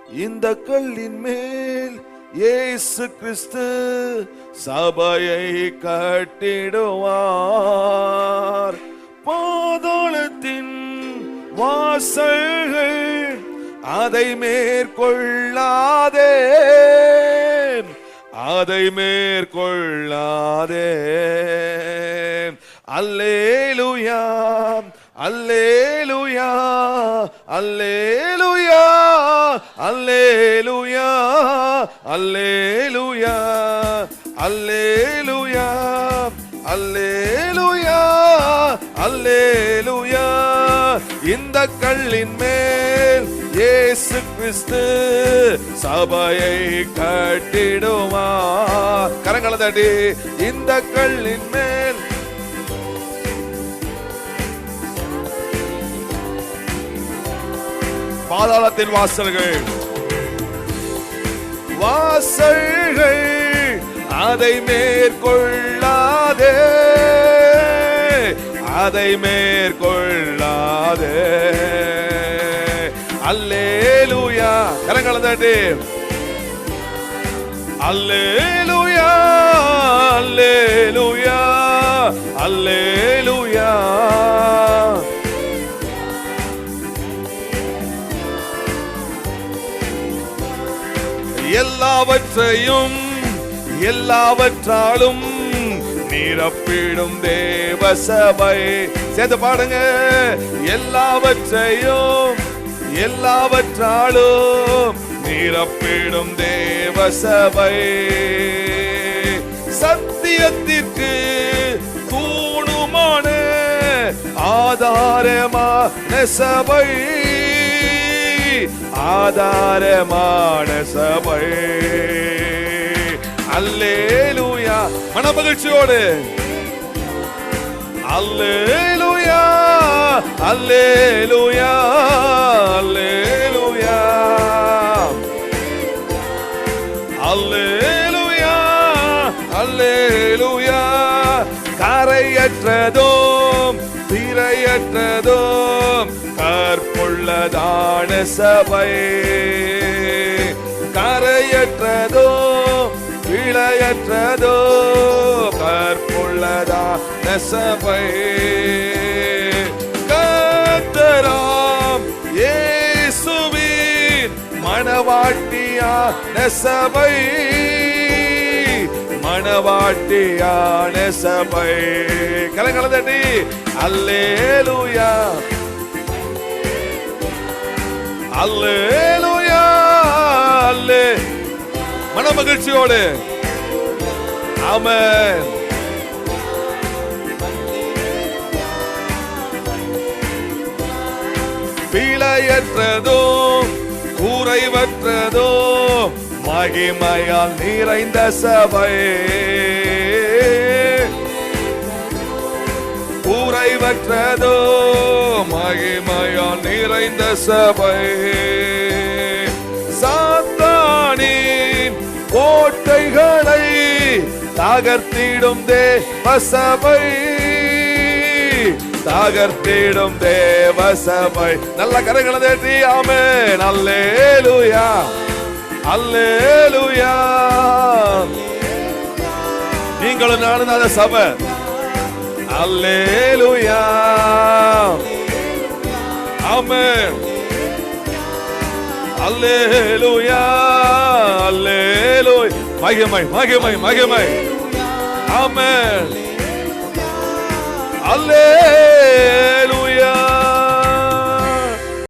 இந்த கல்லின் மேல் இயேசு கிறிஸ்து சபையை கட்டிடுவார். பாதாளத்தின் வாசல்கள் அதை மேற்கொள்ளாதே, அதை மேற்கொள்ளாதே. அல்லேலூயா அல்லேலூயா அல்லேலூயா அல்லேலூயா அல்லேலூயா அல்லேலூயா அல்லேலூயா அல்லேலூயா. இந்த கல்லின் மேல் இயேசு கிறிஸ்து சபையை கட்டிடுவார். கரங்களை தட்டி இந்த கல்லின் மேல் பாதாளத்தின் வாசல்கள் வாசல்கள் அதை மேற்கொள்ளாதே, அதை மேற்கொள்ளாதே. அல்லேலூயா கரங்களை தட்டி அல்லேலூயா அல்லேலூயா அல்லேலூயா. எல்லாவற்றையும் எல்லாவற்றாலும் நிரப்பிடும் தேவ சபை. சேர்ந்து பாடுங்க. எல்லாவற்றையும் எல்லாவற்றாலும் நிரப்பிடும் தேவ சபை. சத்தியத்திற்கு தூணுமான ஆதாரமான சபை, ஆதாரமான சபை. அல்லேலூயா மனமகிழ்ச்சியோடு அல்லேலூயா அல்லேலூயா அல்லேலூயா அல்லேலூயா அல்லேலூயா. கரையற்றதும் திரையற்றதும் கற்புள்ளதான சபை, கரையற்றதும் விளையற்றதோ கற்புள்ளதான சபை. கர்த்தராம் இயேசுவின் மணவாட்டியான சபை, மணவாட்டியான சபை. கரங்களை தட்டி அல்லேலூயா அல்லேலூயா அல்லே மனமகிழ்ச்சியோடு ஆமென். பிழையற்றதும் குறைவற்றதும் மகிமையால் நிறைந்த சபை, குறைவற்றதோ மகிமையால் நிறைந்த சபை. சாத்தானின் கோட்டைகளை தகர்த்திடும் தேவ சபை, தகர்த்திடும் தேவ சபை. நல்ல கரங்களை தட்டி ஆமென். அல்லேலூயா அல்லேலூயா. நீங்களும் நானும் அந்த சபை. அல்லேலூயா ஆமென். அல்லேலூயா அல்லேலூயா. மகிமை மகிமை மகிமை ஆமென். அல்லேலூயா